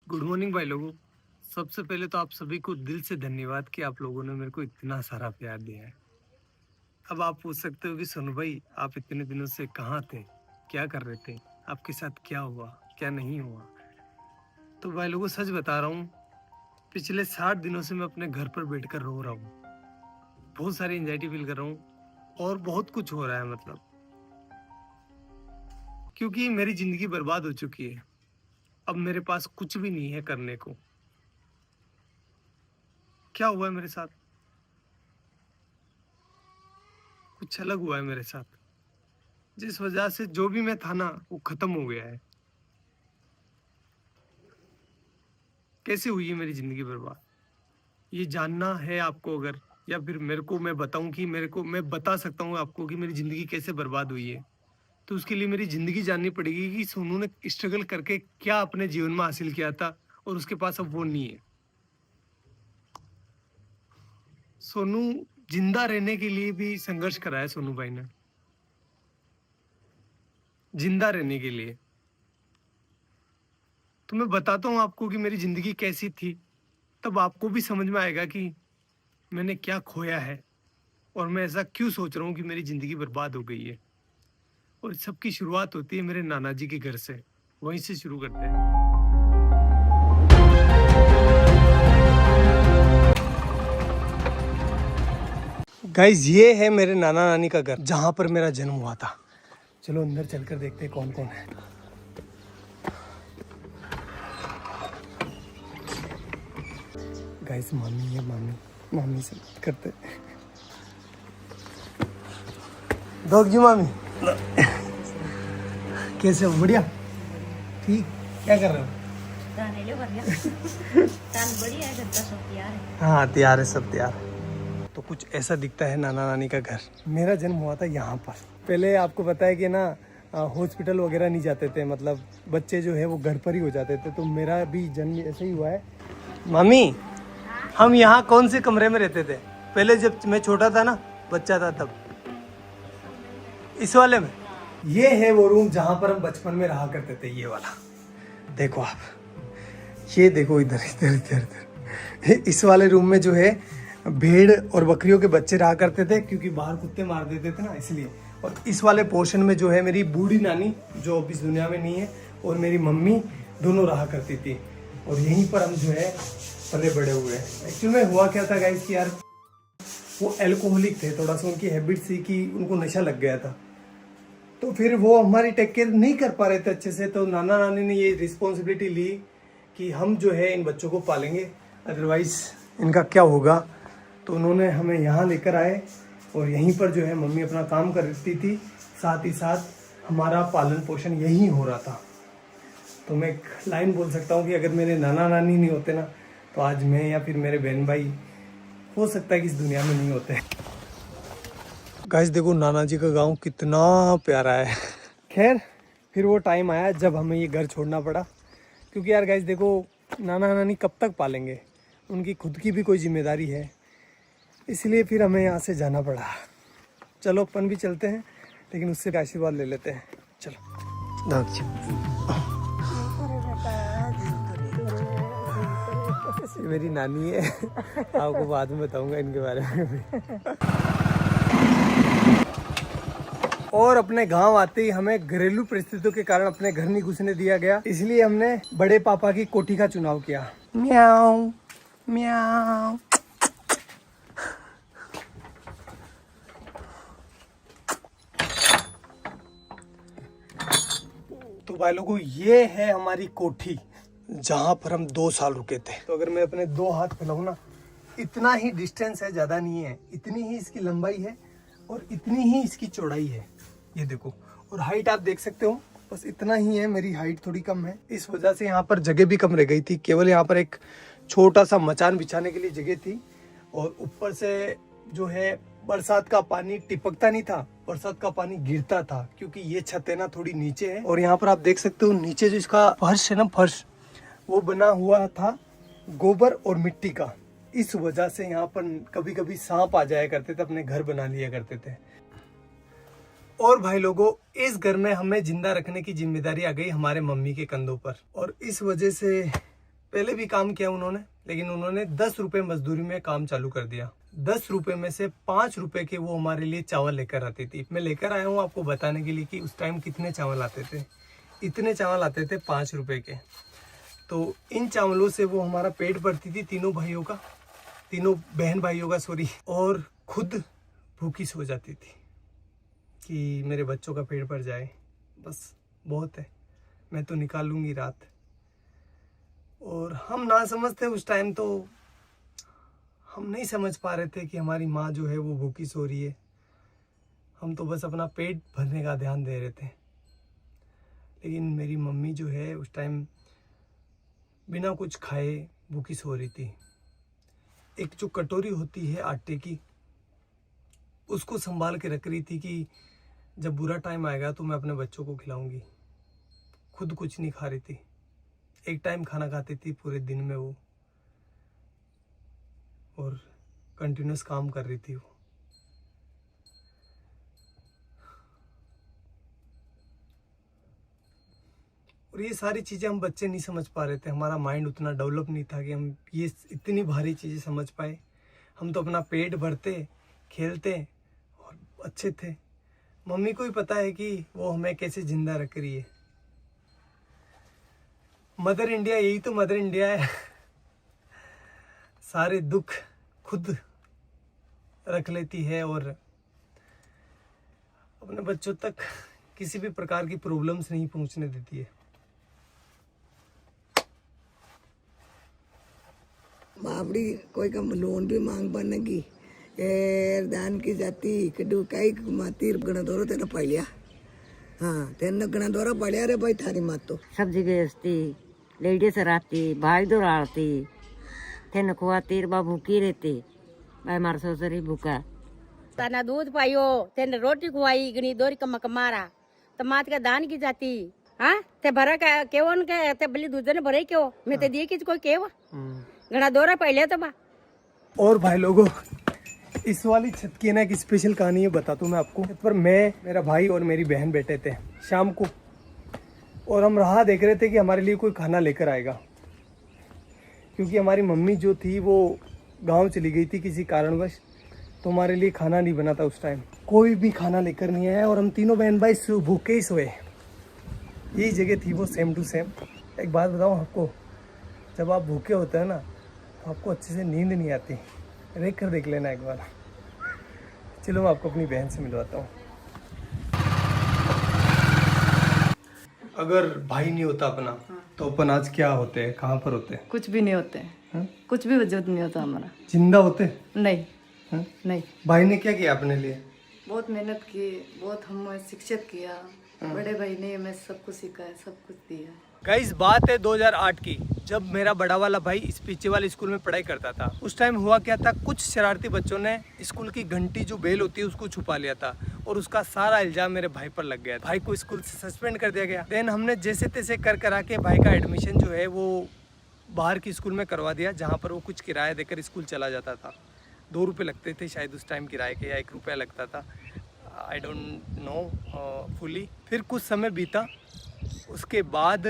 Good morning भाई लोगों। सबसे पहले तो आप सभी को दिल से धन्यवाद कि आप लोगों ने मेरे को इतना सारा प्यार दिया है। अब आप पूछ सकते हो कि सोनू भाई आप इतने दिनों से कहाँ थे, क्या कर रहे थे, आपके साथ क्या हुआ, क्या नहीं हुआ। तो भाई लोगों सच बता रहा हूँ, पिछले 60 दिनों से मैं अपने घर पर बैठकर रो रहा हूँ। बहुत सारी एंजाइटी फील कर रहा हूँ और बहुत कुछ हो रहा है मतलब, क्योंकि मेरी जिंदगी बर्बाद हो चुकी है। अब मेरे पास कुछ भी नहीं है करने को। क्या हुआ है मेरे साथ, कुछ अलग हुआ है मेरे साथ, जिस वजह से जो भी मैं था ना वो खत्म हो गया है। कैसे हुई है मेरी जिंदगी बर्बाद, ये जानना है आपको अगर, या फिर मेरे को मैं बताऊं कि मेरे को मैं बता सकता हूँ आपको कि मेरी जिंदगी कैसे बर्बाद हुई है, तो उसके लिए मेरी जिंदगी जाननी पड़ेगी कि सोनू ने स्ट्रगल करके क्या अपने जीवन में हासिल किया था और उसके पास अब वो नहीं है। सोनू जिंदा रहने के लिए भी संघर्ष करा है सोनू भाई ने, जिंदा रहने के लिए। तो मैं बताता हूँ आपको कि मेरी जिंदगी कैसी थी, तब आपको भी समझ में आएगा कि मैंने क्या खोया है और मैं ऐसा क्यों सोच रहा हूँ कि मेरी जिंदगी बर्बाद हो गई है। और सबकी शुरुआत होती है मेरे नाना जी के घर से, वहीं से शुरू करते हैं। गाइस ये है मेरे नाना नानी का घर, जहां पर मेरा जन्म हुआ था। चलो अंदर चलकर देखते हैं कौन कौन है। गाइस मामी है, मामी से बात करते हैं। डॉग जी मामी कैसे हो? बढ़िया, ठीक। क्या कर रहे हो? बढ़िया है, घर का सब तैयार है। हाँ तैयार है, सब तैयार है। तो कुछ ऐसा दिखता है नाना नानी का घर। मेरा जन्म हुआ था यहाँ पर। पहले आपको पता है कि ना हॉस्पिटल वगैरह नहीं जाते थे, मतलब बच्चे जो है वो घर पर ही हो जाते थे। तो मेरा भी जन्म ऐसे ही हुआ है। मम्मी हम यहाँ कौन से कमरे में रहते थे पहले, जब मैं छोटा था ना, बच्चा था तब? इस वाले में। ये है वो रूम जहाँ पर हम बचपन में रहा करते थे, ये वाला। देखो आप, ये देखो इधर इधर इधर इधर। इस वाले रूम में जो है भेड़ और बकरियों के बच्चे रहा करते थे, क्योंकि बाहर कुत्ते मार देते थे ना, इसलिए। और इस वाले पोर्शन में जो है मेरी बूढ़ी नानी, जो अब इस दुनिया में नहीं है, और मेरी मम्मी दोनों रहा करती थी। और यहीं पर हम जो है पले बड़े हुए हैं। एक्चुअली में हुआ क्या था गाइस कि यार वो एल्कोहलिक थे, थोड़ा सा उनकी हैबिट थी कि उनको नशा लग गया था। तो फिर वो हमारी टेक केयर नहीं कर पा रहे थे अच्छे से। तो नाना नानी ने ये रिस्पॉन्सिबिलिटी ली कि हम जो है इन बच्चों को पालेंगे, अदरवाइज इनका क्या होगा। तो उन्होंने हमें यहाँ लेकर आए और यहीं पर जो है मम्मी अपना काम करती थी, साथ ही साथ हमारा पालन पोषण यहीं हो रहा था। तो मैं एक लाइन बोल सकता हूँ कि अगर मेरे नाना नानी नहीं होते ना, तो आज मैं या फिर मेरे बहन भाई हो सकता है कि इस दुनिया में नहीं होते। गाइस देखो नाना जी का गांव कितना प्यारा है। खैर फिर वो टाइम आया जब हमें ये घर छोड़ना पड़ा, क्योंकि यार गाइस देखो नाना नानी कब तक पालेंगे, उनकी खुद की भी कोई जिम्मेदारी है, इसलिए फिर हमें यहाँ से जाना पड़ा। चलो अपन भी चलते हैं, लेकिन उससे आशीर्वाद ले लेते हैं। चलो ये मेरी नानी है, आपको बाद में बताऊंगा इनके बारे में भी। और अपने गांव आते ही हमें घरेलू परिस्थितियों के कारण अपने घर नहीं घुसने दिया गया, इसलिए हमने बड़े पापा की कोठी का चुनाव किया। म्याऊ म्याऊ। तो भाई लोगों ये है हमारी कोठी, जहां पर हम 2 साल रुके थे। तो अगर मैं अपने 2 हाथ फैलाऊं ना, इतना ही डिस्टेंस है, ज्यादा नहीं है। इतनी ही इसकी लंबाई है और इतनी ही इसकी चौड़ाई है, ये देखो। और हाइट आप देख सकते हो, बस इतना ही है। मेरी हाइट थोड़ी कम है, इस वजह से यहाँ पर जगह भी कम रह गई थी। केवल यहाँ पर एक छोटा सा मचान बिछाने के लिए जगह थी। और ऊपर से जो है बरसात का पानी टिपकता नहीं था, बरसात का पानी गिरता था, क्योंकि ये छत है ना थोड़ी नीचे है। और यहाँ पर आप देख सकते हो नीचे जो इसका फर्श है ना, फर्श वो बना हुआ था गोबर और मिट्टी का। इस वजह से यहाँ पर कभी कभी सांप आ जाया करते थे, अपने घर बना लिया करते थे। और भाई लोगों इस घर में हमें जिंदा रखने की जिम्मेदारी आ गई हमारे मम्मी के कंधों पर। और इस वजह से पहले भी काम किया उन्होंने, लेकिन उन्होंने 10 रुपए मजदूरी में काम चालू कर दिया। 10 रुपए में से 5 रुपए के वो हमारे लिए चावल लेकर आती थी। मैं लेकर आया हूँ आपको बताने के लिए कि उस टाइम कितने चावल आते थे। इतने चावल आते थे 5 रुपए के। तो इन चावलों से वो हमारा पेट भरती थी, तीनों बहन भाइयों का सॉरी, और खुद भूखी सो जाती थी कि मेरे बच्चों का पेट भर जाए, बस बहुत है, मैं तो निकाल लूँगी रात। और हम ना समझते उस टाइम, तो हम नहीं समझ पा रहे थे कि हमारी माँ जो है वो भूखी सो रही है। हम तो बस अपना पेट भरने का ध्यान दे रहे थे। लेकिन मेरी मम्मी जो है उस टाइम बिना कुछ खाए भूखी सो रही थी। एक जो कटोरी होती है आटे की, उसको संभाल के रख रही थी कि जब बुरा टाइम आएगा तो मैं अपने बच्चों को खिलाऊंगी। खुद कुछ नहीं खा रही थी, एक टाइम खाना खाती थी पूरे दिन में वो, और कंटिन्यूस काम कर रही थी वो। और ये सारी चीज़ें हम बच्चे नहीं समझ पा रहे थे, हमारा माइंड उतना डेवलप नहीं था कि हम ये इतनी भारी चीज़ें समझ पाए। हम तो अपना पेट भरते, खेलते और अच्छे थे। मम्मी को ही पता है कि वो हमें कैसे जिंदा रख रही है। मदर इंडिया, यही तो मदर इंडिया है। सारे दुख खुद रख लेती है और अपने बच्चों तक किसी भी प्रकार की प्रॉब्लम्स नहीं पहुंचने देती है। बाबड़ी कोई का लोन भी मांग बनेगी दान की जाती कड़ू कई माती गणा दौरा तेना पड़िया। हाँ तेना गणा दौरा पड़िया रे भाई थारी मात तो सब्जी बेचती, लेडीज रहती, भाई दौड़ाती, तेन खुआती, बा भूखी रहती, भाई मार सोसरी भूखा। तना दूध पाइयो, तेन रोटी खुआई, गणी दोरी कमा कमारा, तो मात का दान की जाती। हाँ ते भरा का केवन के ते बली दूध ने भरे क्यों, मैं ते दिए किस कोई केवा गणा दौरा पहले तो बा। और भाई लोगों, इस वाली छत की ना एक स्पेशल कहानी है, बताता हूँ मैं आपको। छत पर मैं, मेरा भाई और मेरी बहन बैठे थे शाम को, और हम राह देख रहे थे कि हमारे लिए कोई खाना लेकर आएगा, क्योंकि हमारी मम्मी जो थी वो गांव चली गई थी किसी कारणवश, तो हमारे लिए खाना नहीं बना था उस टाइम। कोई भी खाना लेकर नहीं आया और हम तीनों बहन भाई भूखे ही सोए। यही जगह थी वो, सेम टू सेम। एक बात बताऊँ आपको, जब आप भूखे होते हैं ना तो आपको अच्छे से नींद नहीं आती। देख कर देख लेना एक बार। चलो मैं आपको अपनी बहन से मिलवाता हूँ। अगर भाई नहीं होता अपना तो अपन आज क्या होते हैं, कहाँ पर होते हैं? कुछ भी नहीं होते हैं, कुछ भी वजूद नहीं होता हमारा। जिंदा होते? नहीं हाँ? नहीं। भाई ने क्या किया अपने लिए? बहुत मेहनत की, बहुत हमें शिक्षित किया। बड़े भाई ने हमें सब कुछ सिखाया, सब कुछ दिया। गाइस बात है 2008 की, जब मेरा बड़ा वाला भाई इस पीछे वाले स्कूल में पढ़ाई करता था। उस टाइम हुआ क्या था, कुछ शरारती बच्चों ने स्कूल की घंटी जो बेल होती है उसको छुपा लिया था, और उसका सारा इल्जाम मेरे भाई पर लग गया। भाई को स्कूल से सस्पेंड कर दिया गया। देन हमने जैसे तैसे कर करा के भाई का एडमिशन जो है वो बाहर की स्कूल में करवा दिया, जहाँ पर वो कुछ किराया देकर स्कूल चला जाता था। 2 रुपये लगते थे शायद उस टाइम किराए के, या 1 रुपया लगता था, आई डोंट नो फुली। फिर कुछ समय बीता, उसके बाद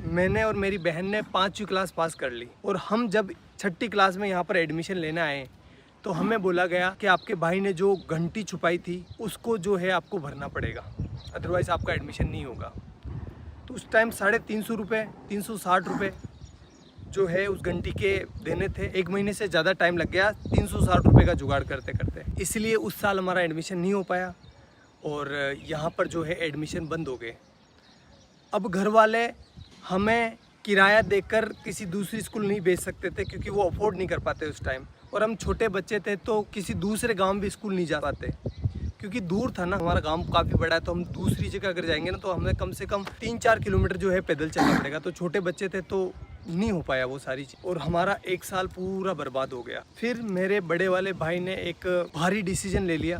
मैंने और मेरी बहन ने 5वीं क्लास पास कर ली, और हम जब 6ठी क्लास में यहाँ पर एडमिशन लेने आए तो हमें बोला गया कि आपके भाई ने जो घंटी छुपाई थी उसको जो है आपको भरना पड़ेगा, अदरवाइज़ आपका एडमिशन नहीं होगा। तो उस टाइम 350 रुपये, 360 रुपये जो है उस घंटी के देने थे। 1 महीने से ज़्यादा टाइम लग गया 360 रुपये का जुगाड़ करते करते, इसलिए उस साल हमारा एडमिशन नहीं हो पाया और यहाँ पर जो है एडमिशन बंद हो गए। अब घर वाले हमें किराया देकर किसी दूसरी स्कूल नहीं भेज सकते थे, क्योंकि वो अफोर्ड नहीं कर पाते उस टाइम, और हम छोटे बच्चे थे तो किसी दूसरे गांव भी स्कूल नहीं जा पाते, क्योंकि दूर था ना। हमारा गांव काफ़ी बड़ा है, तो हम दूसरी जगह अगर जाएंगे ना तो हमें कम से कम 3-4 किलोमीटर जो है पैदल चलना पड़ेगा। तो छोटे बच्चे थे तो नहीं हो पाया वो सारी चीज़, और हमारा 1 साल पूरा बर्बाद हो गया। फिर मेरे बड़े वाले भाई ने एक भारी डिसीजन ले लिया,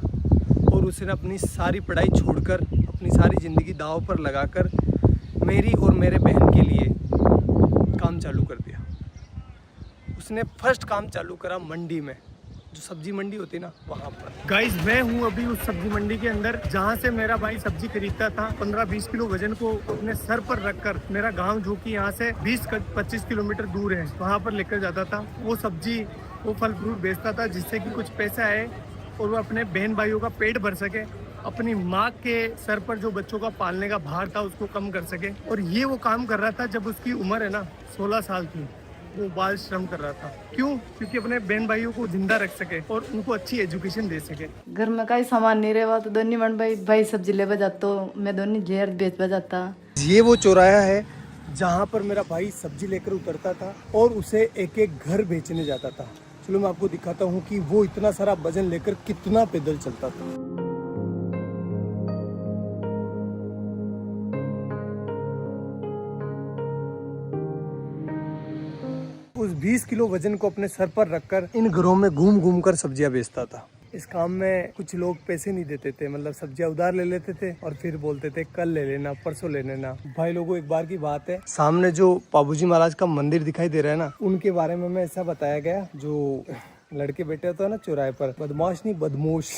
और उसने अपनी सारी पढ़ाई छोड़कर, अपनी सारी ज़िंदगी दांव पर लगाकर मेरी और मेरे बहन के लिए काम चालू कर दिया। उसने फर्स्ट काम चालू करा मंडी में। जो सब्जी मंडी होती है ना वहाँ पर। गाइस मैं हूँ अभी उस सब्जी मंडी के अंदर जहाँ से मेरा भाई सब्जी खरीदता था। 15-20 किलो वजन को अपने सर पर रखकर मेरा गांव जो कि यहाँ से 20-25 किलोमीटर दूर है वहाँ पर लेकर जाता था। वो सब्जी वो फल फ्रूट बेचता था जिससे कि कुछ पैसा आए और वो अपने बहन भाइयों का पेट भर सके, अपनी माँ के सर पर जो बच्चों का पालने का भार था उसको कम कर सके। और ये वो काम कर रहा था जब उसकी उम्र है ना 16 साल की। वो बाल श्रम कर रहा था। क्यों? क्योंकि अपने बहन भाइयों को जिंदा रख सके और उनको अच्छी एजुकेशन दे सके। घर में कई सामान नहीं रहा तो दोनों मन भाई सब्जी ले जाता, मैं दोनों जेर बेच जाता। ये वो चौराहा है जहाँ पर मेरा भाई सब्जी लेकर उतरता था और उसे एक एक घर बेचने जाता था। चलो मैं आपको दिखाता हूँ कि वो इतना सारा वजन लेकर कितना पैदल चलता था। उस 20 किलो वजन को अपने सर पर रखकर इन घरों में घूम घूम कर सब्जियां बेचता था। इस काम में कुछ लोग पैसे नहीं देते थे, मतलब सब्जियां उधार ले लेते थे और फिर बोलते थे कल ले लेना, परसों ले लेना। भाई लोगों एक बार की बात है, सामने जो पाबूजी महाराज का मंदिर दिखाई दे रहा है ना, उनके बारे में ऐसा बताया गया, जो लड़के बैठे होते हैं ना चौराहे पर, बदमाश नहीं बदमोश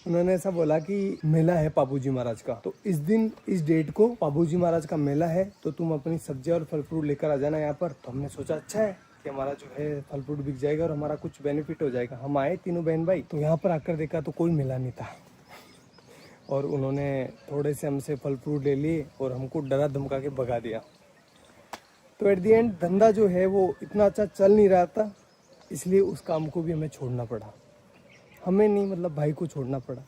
उन्होंने ऐसा बोला कि मेला है पाबूजी महाराज का, तो इस दिन इस डेट को पाबूजी महाराज का मेला है, तो तुम अपनी सब्जियां और फल फ्रूट लेकर आ जाना यहाँ पर। तो हमने सोचा अच्छा है कि हमारा जो है फल फ्रूट बिक जाएगा और हमारा कुछ बेनिफिट हो जाएगा। हम आए तीनों बहन भाई, तो यहाँ पर आकर देखा तो कोई मेला नहीं था और उन्होंने थोड़े से हमसे फल फ्रूट ले लिए और हमको डरा धमका के भगा दिया। तो एट दी एंड धंधा जो है वो इतना अच्छा चल नहीं रहा था, इसलिए उस काम को भी हमें छोड़ना पड़ा। हमें नहीं, मतलब भाई को छोड़ना पड़ा।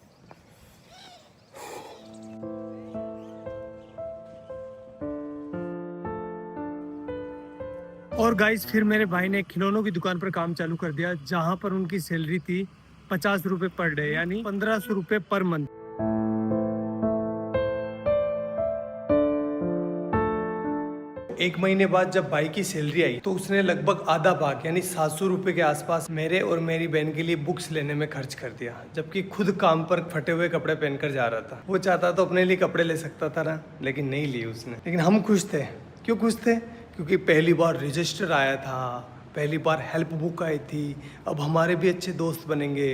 और गाइस फिर मेरे भाई ने खिलौनों की दुकान पर काम चालू कर दिया, जहां पर उनकी सैलरी थी 50 रुपए पर डे, यानी 1500 रुपए पर मंथ। एक महीने बाद जब भाई की सैलरी आई तो उसने लगभग आधा भाग यानी 700 रुपए के आसपास मेरे और मेरी बहन के लिए बुक्स लेने में खर्च कर दिया, जबकि खुद काम पर फटे हुए कपड़े पहनकर जा रहा था। वो चाहता तो अपने लिए कपड़े ले सकता था ना, लेकिन नहीं लिए उसने। लेकिन हम खुश थे। क्यों खुश थे? क्योंकि पहली बार रजिस्टर आया था, पहली बार हेल्प बुक आई थी, अब हमारे भी अच्छे दोस्त बनेंगे।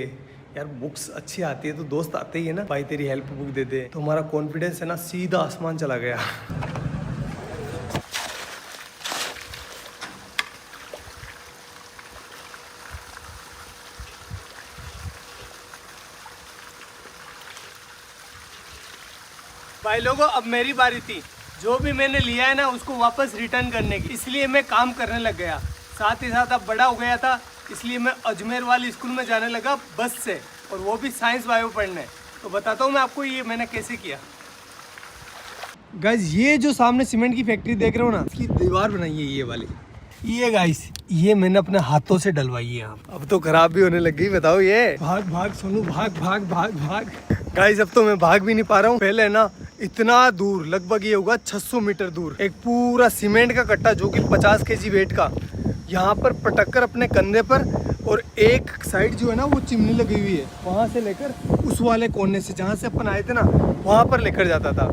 यार बुक्स अच्छी आती है तो दोस्त आते ही है ना, भाई तेरी हेल्प बुक दे दे, तो हमारा कॉन्फिडेंस है ना सीधा आसमान चला गया। भाई लोगों अब मेरी बारी थी, जो भी मैंने लिया है ना उसको वापस रिटर्न करने की, इसलिए मैं काम करने लग गया। साथ ही साथ अब बड़ा हो गया था, इसलिए मैं अजमेर वाली स्कूल में जाने लगा बस से, और वो भी साइंस बायो पढ़ने। तो बताता हूँ मैं आपको ये मैंने कैसे किया। गाइस ये जो सामने सीमेंट की फैक्ट्री देख रहे हो ना, इसकी दीवार बनाई है ये वाली, ये गाइस ये मैंने अपने हाथों से डलवाई है। अब तो खराब भी होने लग गई, बताओ ये। भाग भाग सोनू भाग भाग भाग भाग। गाइस अब तो मैं भाग भी नहीं पा रहा हूँ। पहले ना इतना दूर, लगभग ये होगा 600 मीटर दूर, एक पूरा सीमेंट का कट्टा जो कि 50 kg वेट का, यहाँ पर पटक कर अपने कंधे पर, और एक साइड जो है ना वो चिमनी लगी हुई है, वहाँ से लेकर उस वाले कोने से जहाँ से अपन आए थे ना वहाँ पर लेकर जाता था।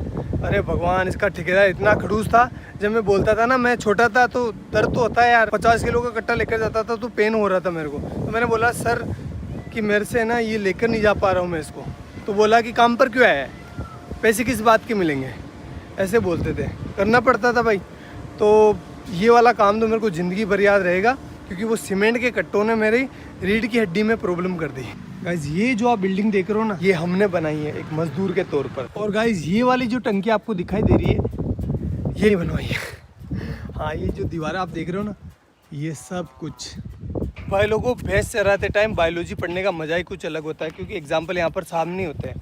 अरे भगवान, इसका ठेकेदार इतना खड़ूस था। जब मैं बोलता था ना, मैं छोटा था तो दर्द तो होता है यार, 50 किलो का कट्टा लेकर जाता था तो पेन हो रहा था मेरे को। तो मैंने बोला सर कि मेरे से ना ये लेकर नहीं जा पा रहा हूँ मैं इसको। तो बोला कि काम पर क्यों आया है, पैसे किस बात के मिलेंगे, ऐसे बोलते थे। करना पड़ता था भाई। तो ये वाला काम तो मेरे को ज़िंदगी भर याद रहेगा, क्योंकि वो सीमेंट के कट्टों ने मेरी रीढ़ की हड्डी में प्रॉब्लम कर दी। गाइज ये जो आप बिल्डिंग देख रहे हो ना, ये हमने बनाई है एक मजदूर के तौर पर। और गाइज ये वाली जो टंकी आपको दिखाई दे रही है, ये बनवाई है। हाँ, ये जो दीवार आप देख रहे हो ना, ये सब कुछ। भाई लोगों, भैंस चराते टाइम बायोलॉजी पढ़ने का मजा ही कुछ अलग होता है, क्योंकि एग्जाम्पल यहाँ पर सामने होते हैं।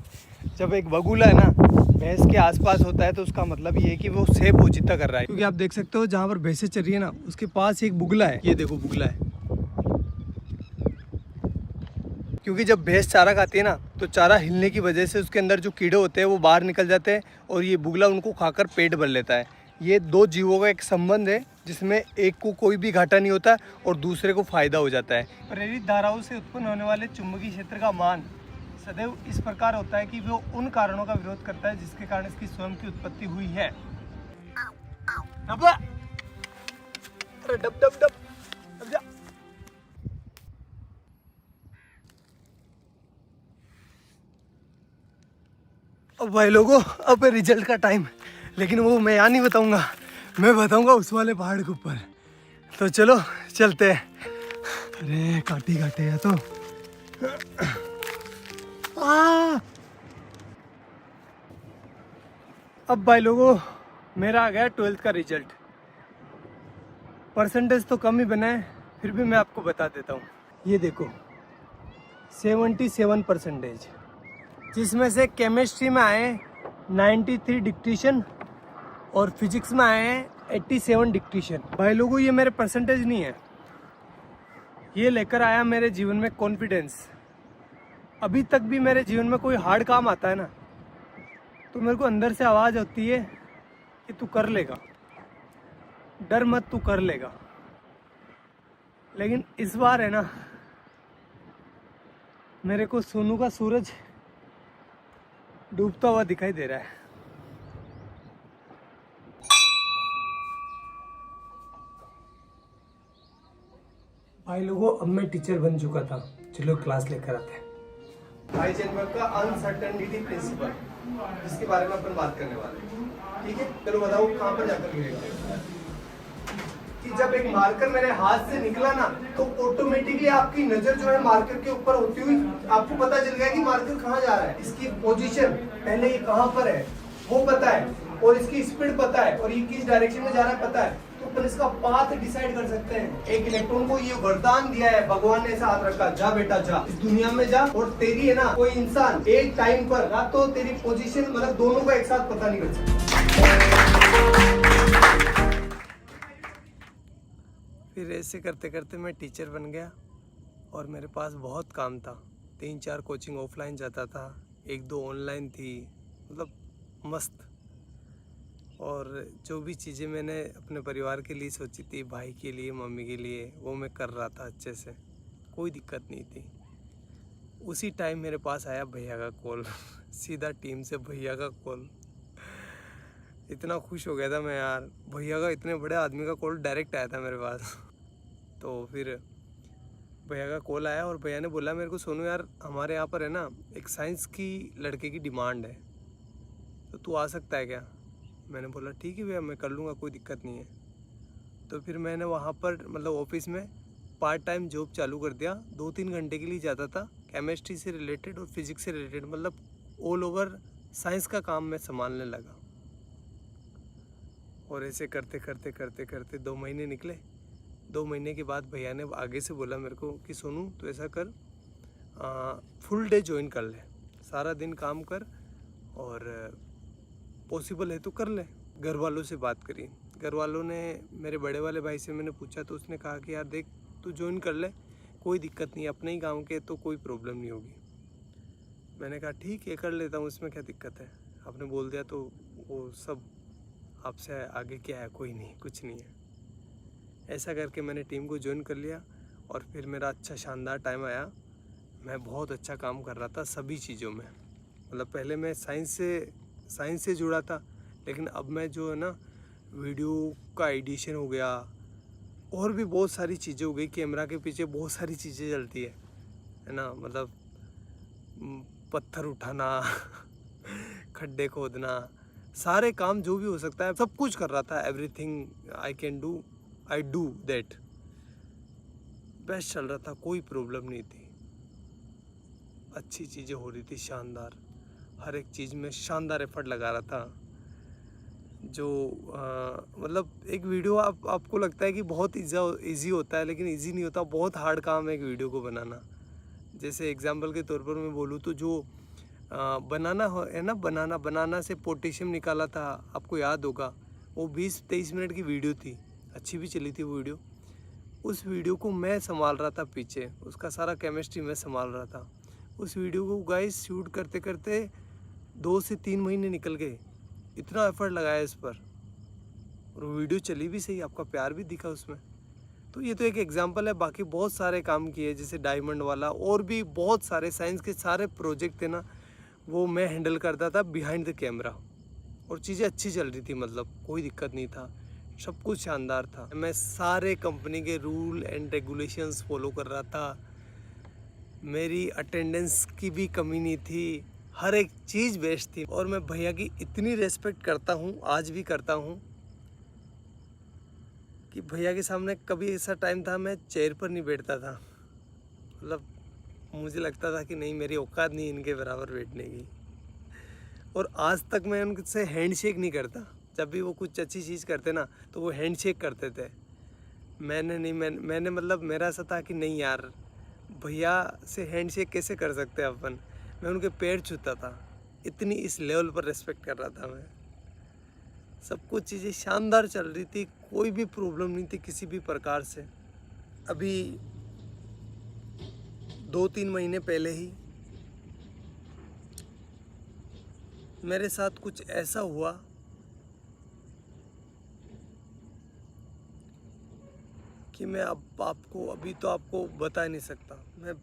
जब एक बगुला है ना भैंस के आसपास होता है तो उसका मतलब ये है कि वो सेब पोचिता कर रहा है। क्योंकि आप देख सकते हो जहाँ पर भैंसें चल रही है ना, उसके पास एक बुगला है। ये देखो बुगला है। क्योंकि जब भैंस चारा खाती है ना, तो चारा हिलने की वजह से उसके अंदर जो कीड़े होते हैं वो बाहर निकल जाते हैं, और ये बुगला उनको खाकर पेट भर लेता है। ये दो जीवों का एक संबंध है, जिसमें एक को कोई भी घाटा नहीं होता और दूसरे को फायदा हो जाता है। प्रेरित धाराओं से उत्पन्न होने वाले चुंबकीय क्षेत्र का मान सदैव इस प्रकार होता है कि वो उन कारणों का विरोध करता है जिसके कारण इसकी स्वयं की उत्पत्ति हुई है। अरे डब डब डब, डब जा। अब भाई लोगों, अब रिजल्ट का टाइम, लेकिन वो मैं यहाँ नहीं बताऊंगा, मैं बताऊंगा उस वाले पहाड़ के ऊपर। तो चलो चलते हैं। अरे काटे काटे है तो अब भाई लोगों, मेरा आ गया 12th का रिजल्ट। परसेंटेज तो कम ही बना है, फिर भी मैं आपको बता देता हूँ। ये देखो 77%, जिसमें से केमिस्ट्री में आए 93 डिक्टेशन और फिजिक्स में आए हैं 87 डिक्टेशन। भाई लोगों, ये मेरे परसेंटेज नहीं है, ये लेकर आया मेरे जीवन में कॉन्फिडेंस। अभी तक भी मेरे जीवन में कोई हार्ड काम आता है ना, तो मेरे को अंदर से आवाज़ होती है कि तू कर लेगा, डर मत, तू कर लेगा। लेकिन इस बार है ना, मेरे को सोनू का सूरज डूबता हुआ दिखाई दे रहा है। भाई लोगों, अब मैं टीचर बन चुका था, चलो क्लास लेकर आते हैं। हाइजेनबर्ग का अनसर्टेनिटी प्रिंसिपल, जिसके बारे में अपन बात करने वाले हैं। ठीक है, चलो बताओ कहाँ पर जाकर गिरेगा। कि जब एक मार्कर मेरे हाथ से निकला ना, तो ऑटोमेटिकली आपकी नजर जो है मार्कर के ऊपर होती हुई आपको पता चल गया कि मार्कर कहाँ जा रहा है। इसकी पोजीशन पहले ये कहाँ पर है वो पता है, और इसकी स्पीड पता है, और ये किस डायरेक्शन में जा रहा है पता है, तो अपन इसका पाथ डिसाइड कर सकते हैं। एक इलेक्ट्रॉन को ये वरदान दिया है, भगवान ने ऐसा हाथ रखा, जा बेटा जा, इस दुनिया में जा, और तेरी है ना कोई इंसान एक टाइम पर ना तो तेरी पोजीशन मतलब दोनों का एक साथ पता नहीं कर सकता। फिर ऐसे करते करते मैं टीचर बन गया, और मेरे पास बहुत काम था। 3-4 कोचिंग ऑफलाइन जाता था, 1-2 ऑनलाइन थी, मतलब मस्त। और जो भी चीज़ें मैंने अपने परिवार के लिए सोची थी, भाई के लिए, मम्मी के लिए, वो मैं कर रहा था अच्छे से, कोई दिक्कत नहीं थी। उसी टाइम मेरे पास आया भैया का कॉल सीधा टीम से भैया का कॉल। इतना खुश हो गया था मैं यार, भैया का, इतने बड़े आदमी का कॉल डायरेक्ट आया था मेरे पास। तो फिर भैया का कॉल आया, और भैया ने बोला मेरे को, सोनू यार हमारे यहाँ पर है ना एक साइंस की लड़के की डिमांड है, तो तू आ सकता है क्या। मैंने बोला ठीक है भैया, मैं कर लूँगा, कोई दिक्कत नहीं है। तो फिर मैंने वहाँ पर मतलब ऑफिस में पार्ट टाइम जॉब चालू कर दिया। 2-3 घंटे के लिए जाता था, केमिस्ट्री से रिलेटेड और फिजिक्स से रिलेटेड, मतलब ऑल ओवर साइंस का काम मैं संभालने लगा। और ऐसे करते करते करते करते 2 महीने निकले। 2 महीने के बाद भैया ने आगे से बोला मेरे को कि सोनू तो ऐसा कर, फुल डे ज्वाइन कर ले, सारा दिन काम कर, और पॉसिबल है तो कर ले। घर वालों से बात करी, घर वालों ने, मेरे बड़े वाले भाई से मैंने पूछा, तो उसने कहा कि यार देख तू ज्वाइन कर ले, कोई दिक्कत नहीं, अपने ही गांव के तो कोई प्रॉब्लम नहीं होगी। मैंने कहा ठीक है कर लेता हूँ, इसमें क्या दिक्कत है, आपने बोल दिया तो वो सब आपसे आगे क्या है, कोई नहीं, कुछ नहीं है। ऐसा करके मैंने टीम को ज्वाइन कर लिया, और फिर मेरा अच्छा शानदार टाइम आया। मैं बहुत अच्छा काम कर रहा था सभी चीज़ों में, मतलब पहले मैं साइंस से जुड़ा था, लेकिन अब मैं जो है ना वीडियो का एडिशन हो गया, और भी बहुत सारी चीज़ें हो गई, कैमरा के पीछे बहुत सारी चीज़ें चलती है ना, मतलब पत्थर उठाना खड्डे खोदना, सारे काम जो भी हो सकता है सब कुछ कर रहा था। Everything I can do, I do that. Best चल रहा था, कोई प्रॉब्लम नहीं थी, अच्छी चीज़ें हो रही थी, शानदार, हर एक चीज़ में शानदार एफर्ट लगा रहा था। जो मतलब एक वीडियो आपको लगता है कि बहुत इजी होता है, लेकिन इजी नहीं होता, बहुत हार्ड काम है एक वीडियो को बनाना। जैसे एग्जांपल के तौर पर मैं बोलूँ तो जो बनाना है ना, बनाना से पोटेशियम निकाला था, आपको याद होगा, वो 20-23 मिनट की वीडियो थी, अच्छी भी चली थी वो वीडियो। उस वीडियो को मैं संभाल रहा था पीछे, उसका सारा केमिस्ट्री मैं संभाल रहा था। उस वीडियो को गाइस शूट करते करते 2 से 3 महीने निकल गए, इतना एफर्ट लगाया इस पर, और वो वीडियो चली भी सही, आपका प्यार भी दिखा उसमें। तो ये तो एक एग्जांपल है, बाकी बहुत सारे काम किए, जैसे डायमंड वाला, और भी बहुत सारे साइंस के सारे प्रोजेक्ट थे ना, वो मैं हैंडल करता था बिहाइंड द कैमरा, और चीज़ें अच्छी चल रही थी, मतलब कोई दिक्कत नहीं था, सब कुछ शानदार था। मैं सारे कंपनी के रूल एंड रेगुलेशंस फॉलो कर रहा था, मेरी अटेंडेंस की भी कमी नहीं थी, हर एक चीज़ बेस्ट थी। और मैं भैया की इतनी रेस्पेक्ट करता हूँ, आज भी करता हूँ, कि भैया के सामने कभी ऐसा टाइम था मैं चेयर पर नहीं बैठता था। मतलब मुझे लगता था कि नहीं, मेरी औकात नहीं इनके बराबर बैठने की। और आज तक मैं उनसे हैंडशेक नहीं करता। जब भी वो कुछ अच्छी चीज़ करते ना तो वो हैंडशेक करते थे। मैंने मतलब मेरा ऐसा था कि नहीं यार, भैया से हैंडशेक कैसे कर सकते हैं अपन। मैं उनके पैर छूता था, इतनी इस लेवल पर रिस्पेक्ट कर रहा था मैं। सब कुछ चीज़ें शानदार चल रही थी, कोई भी प्रॉब्लम नहीं थी किसी भी प्रकार से। अभी 2-3 महीने पहले ही मेरे साथ कुछ ऐसा हुआ कि मैं अब आपको बता नहीं सकता। मैं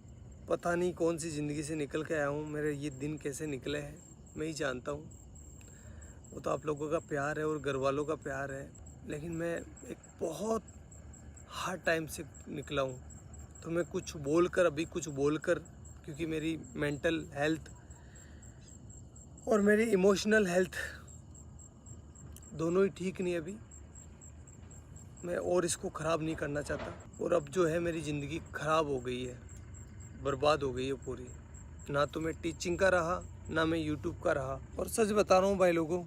पता नहीं कौन सी ज़िंदगी से निकल के आया हूँ, मेरे ये दिन कैसे निकले हैं मैं ही जानता हूँ। वो तो आप लोगों का प्यार है और घर वालों का प्यार है, लेकिन मैं एक बहुत हार्ड टाइम से निकला हूँ। तो मैं कुछ बोलकर क्योंकि मेरी मेंटल हेल्थ और मेरी इमोशनल हेल्थ दोनों ही ठीक नहीं अभी। मैं और इसको ख़राब नहीं करना चाहता। और अब जो है मेरी ज़िंदगी ख़राब हो गई है, बर्बाद हो गई है पूरी। ना तो मैं टीचिंग का रहा, ना मैं यूट्यूब का रहा। और सच बता रहा हूँ भाई लोगों,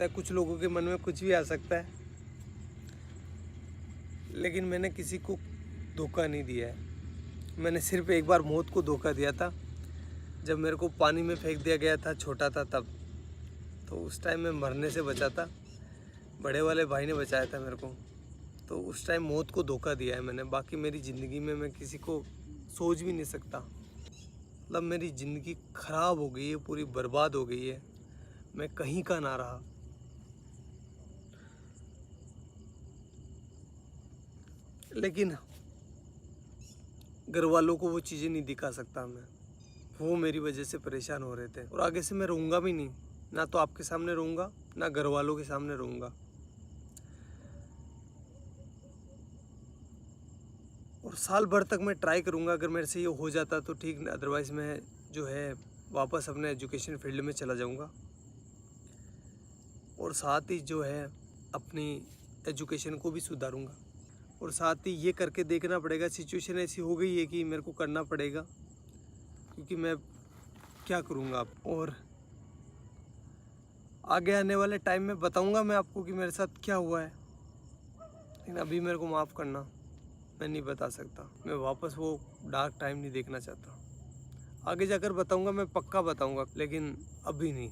कुछ लोगों के मन में कुछ भी आ सकता है, लेकिन मैंने किसी को धोखा नहीं दिया है। मैंने सिर्फ एक बार मौत को धोखा दिया था, जब मेरे को पानी में फेंक दिया गया था, छोटा था तब। तो उस टाइम मैं मरने से बचा था, बड़े वाले भाई ने बचाया था मेरे को। तो उस टाइम मौत को धोखा दिया है मैंने। बाकी मेरी ज़िंदगी में मैं किसी को सोच भी नहीं सकता। मतलब मेरी ज़िंदगी ख़राब हो गई है, पूरी बर्बाद हो गई है, मैं कहीं का ना रहा। लेकिन घर वालों को वो चीज़ें नहीं दिखा सकता मैं। वो मेरी वजह से परेशान हो रहे थे, और आगे से मैं रहूँगा भी नहीं। ना तो आपके सामने रहूँगा, ना घर वालों के सामने रहूँगा। और साल भर तक मैं ट्राई करूँगा, अगर मेरे से ये हो जाता तो ठीक, अदरवाइज़ मैं जो है वापस अपने एजुकेशन फील्ड में चला जाऊँगा। और साथ ही जो है अपनी एजुकेशन को भी सुधारूँगा। और साथ ही ये करके देखना पड़ेगा, सिचुएशन ऐसी हो गई है कि मेरे को करना पड़ेगा, क्योंकि मैं क्या करूँगा अब। और आगे आने वाले टाइम में बताऊँगा मैं आपको कि मेरे साथ क्या हुआ है, लेकिन अभी मेरे को माफ़ करना, मैं नहीं बता सकता। मैं वापस वो डार्क टाइम नहीं देखना चाहता। आगे जाकर बताऊँगा, मैं पक्का बताऊँगा, लेकिन अभी नहीं।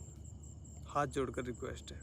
हाथ जोड़कर रिक्वेस्ट है।